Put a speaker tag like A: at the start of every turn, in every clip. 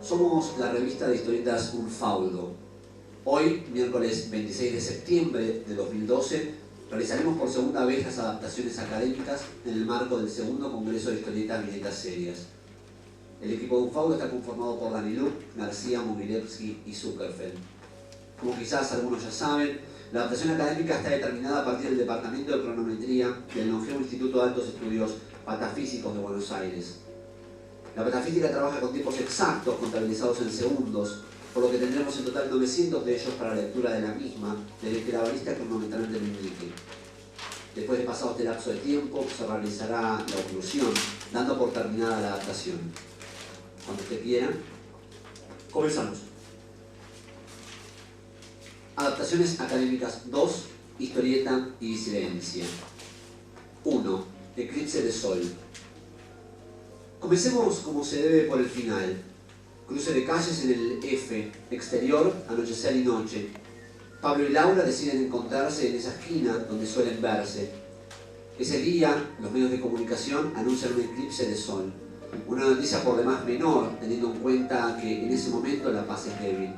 A: Somos la revista de historietas Un Faudo. Hoy, miércoles 26 de septiembre de 2012, realizaremos por segunda vez las adaptaciones académicas en el marco del segundo Congreso de Historietas Viñetas Serias. El equipo de Un Faudo está conformado por Daniluk, García, Mogilevsky y Zuckerfeld. Como quizás algunos ya saben, la adaptación académica está determinada a partir del Departamento de Cronometría del longevo Instituto de Altos Estudios Patafísicos de Buenos Aires. La patafísica trabaja con tiempos exactos contabilizados en segundos, por lo que tendremos en total 900 de ellos para la lectura de la misma, desde que la balista cronometralmente lo indique. Después de pasado este lapso de tiempo, se realizará la oclusión, dando por terminada la adaptación. Cuando usted quiera, comenzamos. Adaptaciones académicas 2, historieta y disidencia. 1. Eclipse de Sol. Comencemos como se debe por el final. Cruce de calles en el F, exterior, anochecer y noche. Pablo y Laura deciden encontrarse en esa esquina donde suelen verse. Ese día, los medios de comunicación anuncian un eclipse de sol. Una noticia por demás menor, teniendo en cuenta que en ese momento la paz es débil.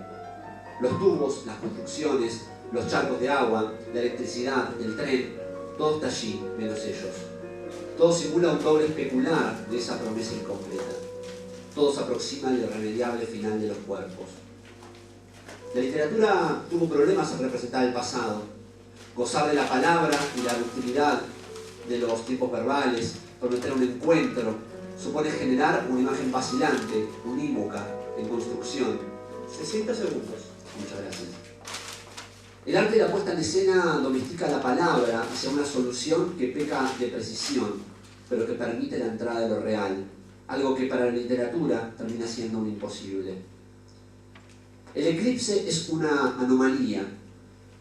A: Los tubos, las construcciones, los charcos de agua, la electricidad, el tren, todo está allí, menos ellos. Todo simula un doble especular de esa promesa incompleta. Todo se aproxima al irremediable final de los cuerpos. La literatura tuvo problemas en representar el pasado. Gozar de la palabra y la ductilidad de los tiempos verbales, prometer un encuentro, supone generar una imagen vacilante, unívoca, en construcción. 60 segundos. Muchas gracias. El arte de la puesta en escena domestica la palabra hacia una solución que peca de precisión, pero que permite la entrada de lo real, algo que para la literatura termina siendo un imposible. El eclipse es una anomalía.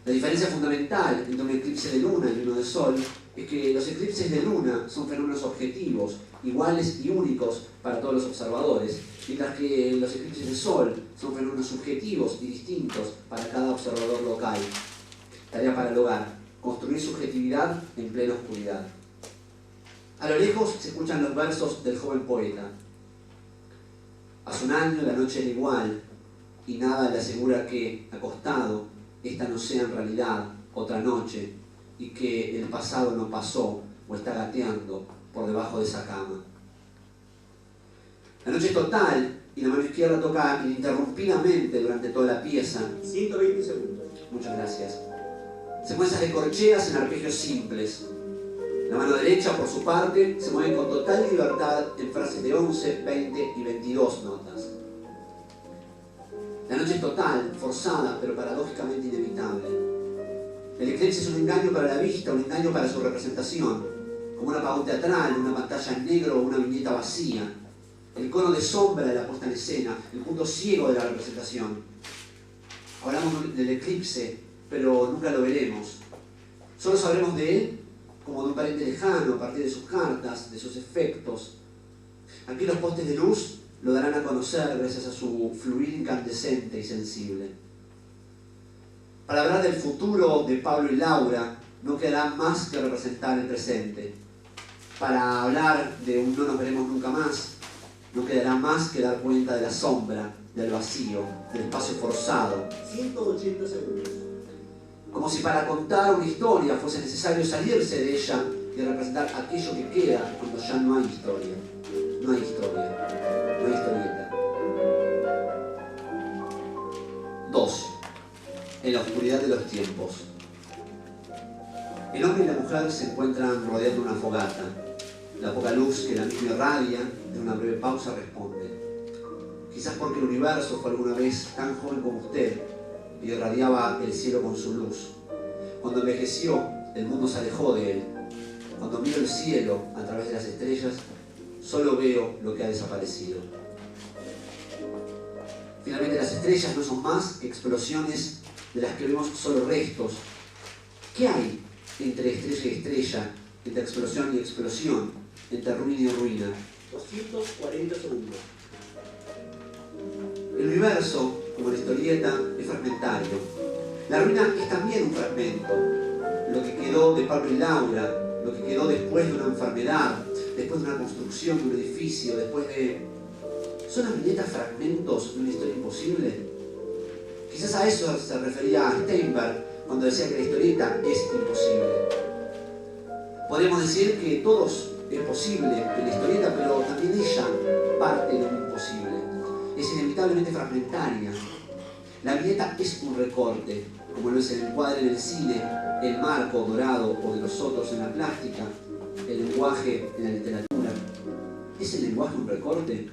A: La diferencia fundamental entre un eclipse de luna y uno de sol es que los eclipses de luna son fenómenos objetivos, iguales y únicos para todos los observadores, mientras que los eclipses de sol son fenómenos subjetivos y distintos para cada observador local. Tarea para el hogar: construir subjetividad en plena oscuridad. A lo lejos se escuchan los versos del joven poeta. Hace un año la noche era igual, y nada le asegura que, acostado, esta no sea en realidad otra noche, y que el pasado no pasó o está gateando por debajo de esa cama. La noche es total y la mano izquierda toca ininterrumpidamente durante toda la pieza. 120 segundos. Muchas gracias. Secuencias de corcheas en arpegios simples. La mano derecha, por su parte, se mueve con total libertad en frases de 11, 20 y 22 notas. La noche es total, forzada, pero paradójicamente inevitable. El eclipse es un engaño para la vista, un engaño para su representación, como un apagón teatral, una pantalla en negro o una viñeta vacía. El cono de sombra de la puesta en escena, el punto ciego de la representación. Hablamos del eclipse, pero nunca lo veremos. Solo sabremos de él como de un pariente lejano, a partir de sus cartas, de sus efectos. Aquí los postes de luz lo darán a conocer gracias a su fluir incandescente y sensible. Para hablar del futuro de Pablo y Laura, no quedará más que representar el presente. Para hablar de un no nos veremos nunca más, no quedará más que dar cuenta de la sombra del vacío, del espacio forzado.
B: 180 segundos.
A: Como si para contar una historia fuese necesario salirse de ella y representar aquello que queda cuando ya no hay historia. No hay historia. No hay historieta. 2. En la oscuridad de los tiempos. El hombre y la mujer se encuentran rodeando una fogata. La poca luz que la misma irradia, en una breve pausa responde. Quizás porque el universo fue alguna vez tan joven como usted y irradiaba el cielo con su luz. Cuando envejeció, el mundo se alejó de él. Cuando miro el cielo a través de las estrellas, solo veo lo que ha desaparecido. Finalmente, las estrellas no son más que explosiones de las que vemos solo restos. ¿Qué hay entre estrella y estrella, entre explosión y explosión, entre ruina y ruina?
B: 240 segundos.
A: El universo, como la historieta, es fragmentario. La ruina es también un fragmento. Lo que quedó de Pablo y Laura, lo que quedó después de una enfermedad, después de una construcción de un edificio, después de... ¿Son las viñetas fragmentos de una historia imposible? Quizás a eso se refería Steinberg cuando decía que la historieta es imposible. Podríamos decir que todos es posible en la historieta, pero también ella parte de lo imposible. Es inevitablemente fragmentaria. La viñeta es un recorte, como lo es el encuadre en el cine, el marco dorado o de los otros en la plástica, el lenguaje en la literatura. ¿Es el lenguaje un recorte?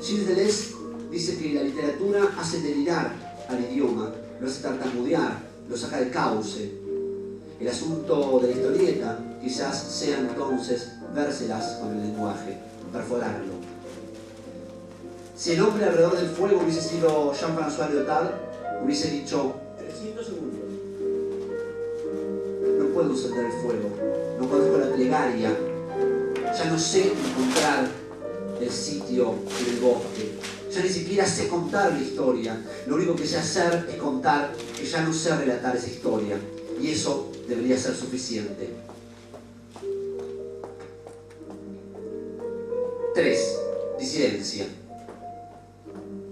A: Gilles Deleuze dice que la literatura hace delirar al idioma, lo hace tartamudear, lo saca del cauce. El asunto de la historieta quizás sea entonces vérselas con el lenguaje, perforarlo. Si el hombre alrededor del fuego hubiese sido Jean-François Lyotard, hubiese dicho:
B: 300 segundos.
A: no puedo encender el fuego, no conozco la plegaria, ya no sé encontrar el sitio en el bosque, ya ni siquiera sé contar la historia, lo único que sé hacer es contar que ya no sé relatar esa historia, y eso debería ser suficiente. 3. Disidencia.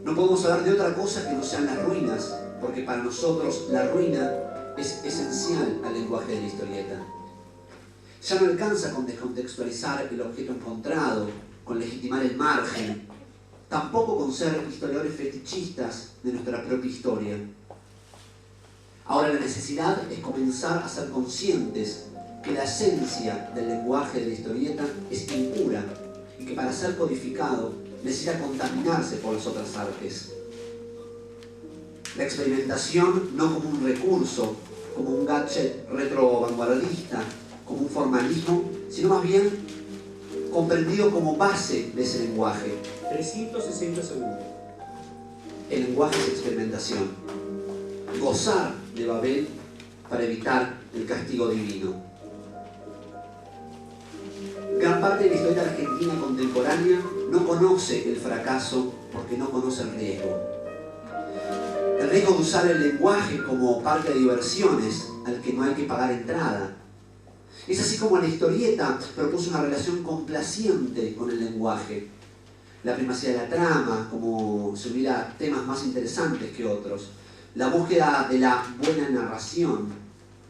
A: No podemos hablar de otra cosa que no sean las ruinas, porque para nosotros la ruina es esencial al lenguaje de la historieta. Ya no alcanza con descontextualizar el objeto encontrado, con legitimar el margen, tampoco con ser historiadores fetichistas de nuestra propia historia. Ahora la necesidad es comenzar a ser conscientes que la esencia del lenguaje de la historieta es impura y que para ser codificado necesita contaminarse por las otras artes. La experimentación no como un recurso, como un gadget retro-vanguardista, como un formalismo, sino más bien comprendido como base de ese lenguaje.
B: 360 segundos.
A: El lenguaje es experimentación. Gozar de Babel para evitar el castigo divino. Gran parte de la historia argentina contemporánea no conoce el fracaso porque no conoce el riesgo. El riesgo de usar el lenguaje como parque de diversiones al que no hay que pagar entrada. Es así como la historieta propuso una relación complaciente con el lenguaje. La primacía de la trama, como si hubiera temas más interesantes que otros. La búsqueda de la buena narración,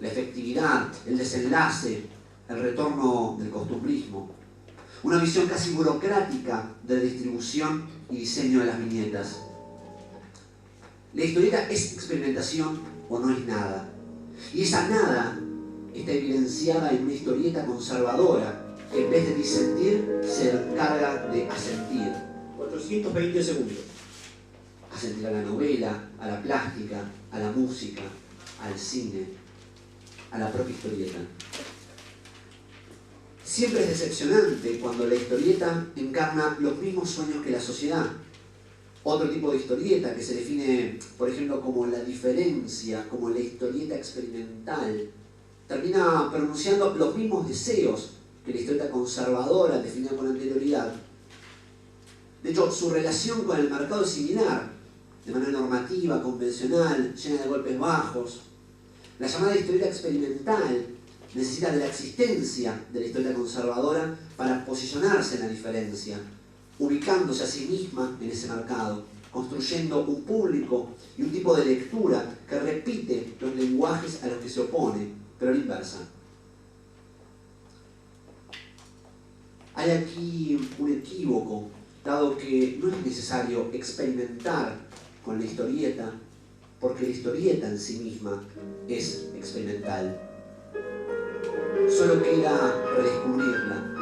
A: la efectividad, el desenlace, el retorno del costumbrismo. Una visión casi burocrática de la distribución y diseño de las viñetas. La historieta es experimentación o no es nada. Y esa nada está evidenciada en una historieta conservadora que en vez de disentir se encarga de asentir.
B: 420 segundos.
A: Asentir a la novela, a la plástica, a la música, al cine, a la propia historieta. Siempre es decepcionante cuando la historieta encarna los mismos sueños que la sociedad. Otro tipo de historieta que se define, por ejemplo, como la diferencia, como la historieta experimental, termina pronunciando los mismos deseos que la historieta conservadora definía con anterioridad. De hecho, su relación con el mercado es similar, de manera normativa, convencional, llena de golpes bajos. La llamada historieta experimental necesita de la existencia de la historieta conservadora para posicionarse en la diferencia, ubicándose a sí misma en ese mercado. construyendo un público y un tipo de lectura que repite los lenguajes a los que se opone, pero a la inversa. Hay aquí un equívoco, dado que no es necesario experimentar con la historieta, porque la historieta en sí misma es experimental. Solo queda redescubrirla,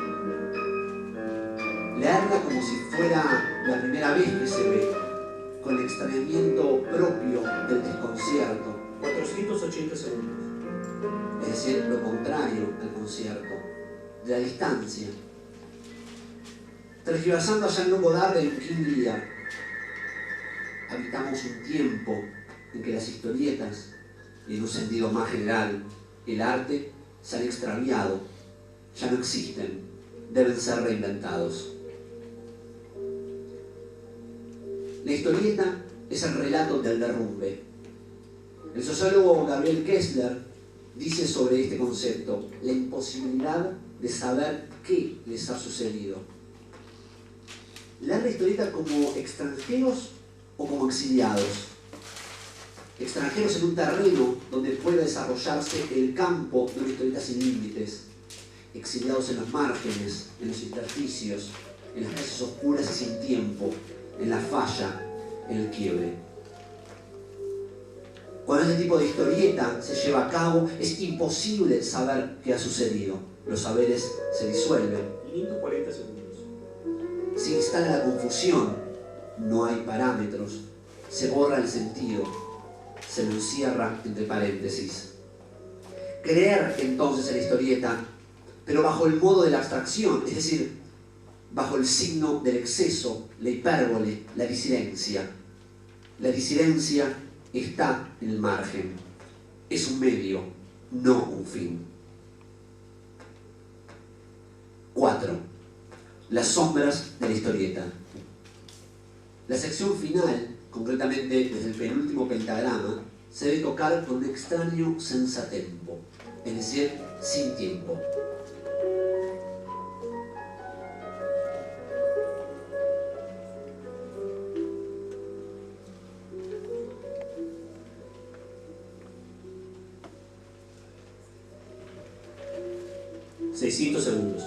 A: leerla como si fuera la primera vez que se ve, con el extrañamiento propio del desconcierto,
B: 480 segundos.
A: es decir, lo contrario al concierto, de la distancia. Tergiversando a Jean-Luc Godard en King Lear, habitamos un tiempo en que las historietas, y en un sentido más general, el arte, se han extraviado, ya no existen, deben ser reinventados. La historieta es el relato del derrumbe. El sociólogo Gabriel Kessler dice sobre este concepto la imposibilidad de saber qué les ha sucedido. Leer la historieta como extranjeros o como exiliados. Extranjeros en un terreno donde pueda desarrollarse el campo de una historieta sin límites. Exiliados en los márgenes, en los intersticios, en las calles oscuras y sin tiempo, en la falla, en el quiebre. Cuando este tipo de historieta se lleva a cabo, es imposible saber qué ha sucedido. Los saberes se disuelven.
B: 540 segundos.
A: Se instala la confusión, no hay parámetros, se borra el sentido, se lo encierra entre paréntesis. Creer entonces en la historieta, pero bajo el modo de la abstracción, es decir, bajo el signo del exceso, la hipérbole, la disidencia. La disidencia está en el margen, es un medio, no un fin. 4. Las sombras de la historieta. La sección final, concretamente desde el penúltimo pentagrama, se debe tocar con un extraño sensatempo, es decir, sin tiempo.
B: $600 segundos.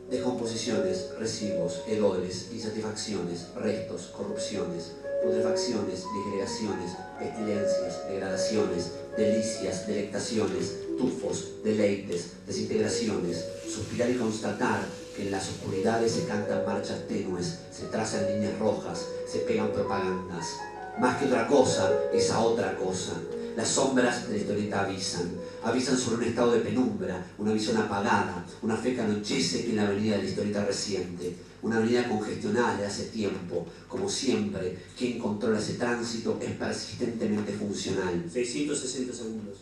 A: Descomposiciones, residuos, hedores, insatisfacciones, restos, corrupciones, putrefacciones, disgregaciones, pestilencias, degradaciones, delicias, delectaciones, tufos, deleites, desintegraciones, suspirar y constatar que en las oscuridades se cantan marchas tenues, se trazan líneas rojas, se pegan propagandas. Más que otra cosa, esa otra cosa. Las sombras de la historieta avisan sobre un estado de penumbra, una visión apagada, una fe que anochece en la avenida de la historieta reciente, una avenida congestionada de hace tiempo. Como siempre, quien controla ese tránsito es persistentemente funcional.
B: 660 segundos.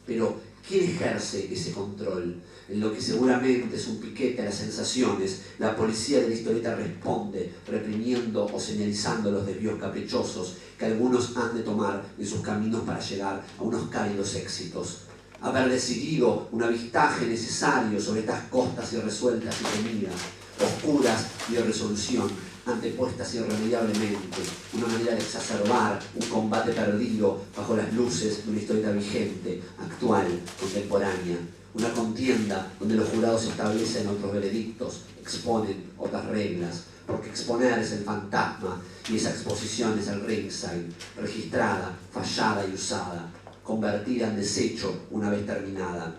A: Pero, ¿quién ejerce ese control? En lo que seguramente es un piquete a las sensaciones, la policía de la historieta responde, reprimiendo o señalizando los desvíos caprichosos que algunos han de tomar en sus caminos para llegar a unos cálidos éxitos. Haber decidido un avistaje necesario sobre estas costas irresueltas y temidas, oscuras y de resolución, antepuestas irremediablemente, una manera de exacerbar un combate perdido bajo las luces de una historieta vigente, actual, contemporánea. Una contienda donde los jurados establecen otros veredictos, exponen otras reglas, porque exponer es el fantasma y esa exposición es el ringside, registrada, fallada y usada, convertida en desecho una vez terminada,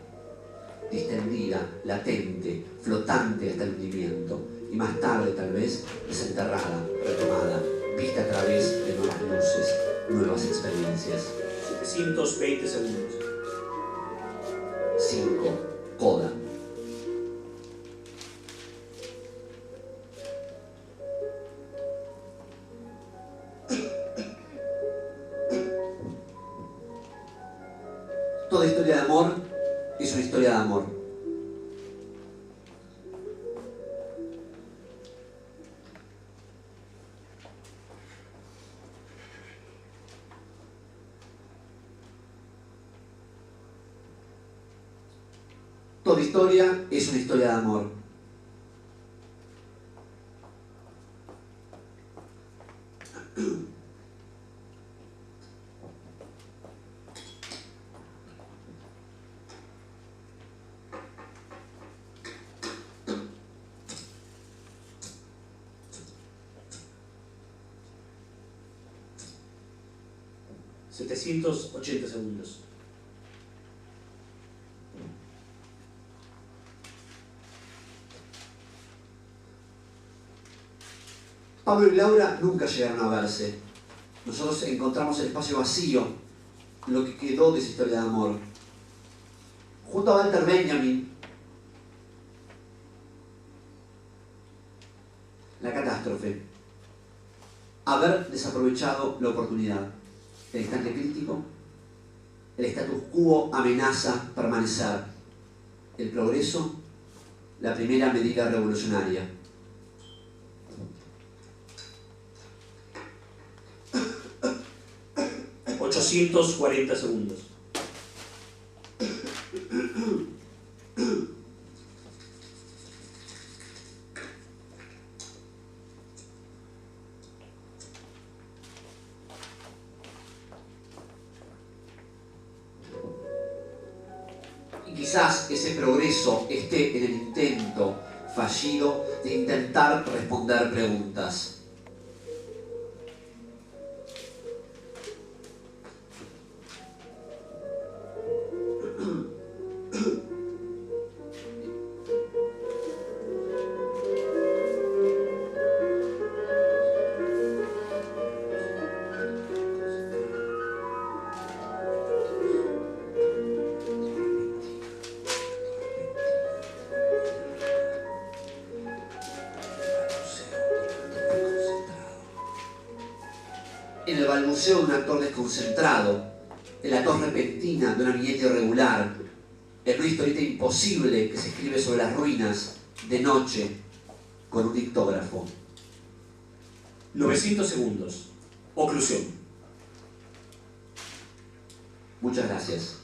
A: distendida, latente, flotante hasta el hundimiento, y más tarde tal vez desenterrada, retomada, vista a través de nuevas luces, nuevas experiencias.
B: 720 segundos.
A: 5. Coda. Toda historia de amor es una historia de amor. Toda historia es una historia de amor.
B: $780 segundos.
A: Pablo y Laura nunca llegaron a verse. Nosotros encontramos el espacio vacío, lo que quedó de esa historia de amor. Junto a Walter Benjamin, la catástrofe. Haber desaprovechado la oportunidad. El instante crítico. El status quo amenaza permanecer. El progreso, la primera medida revolucionaria.
B: $840 segundos.
A: Y quizás ese progreso esté en el intento fallido de intentar responder preguntas. En el balbuceo de un actor desconcentrado, en la tos repentina de una viñeta irregular, en una historieta imposible que se escribe sobre las ruinas, de noche, con un dictógrafo.
B: 900 segundos. Oclusión.
A: Muchas gracias.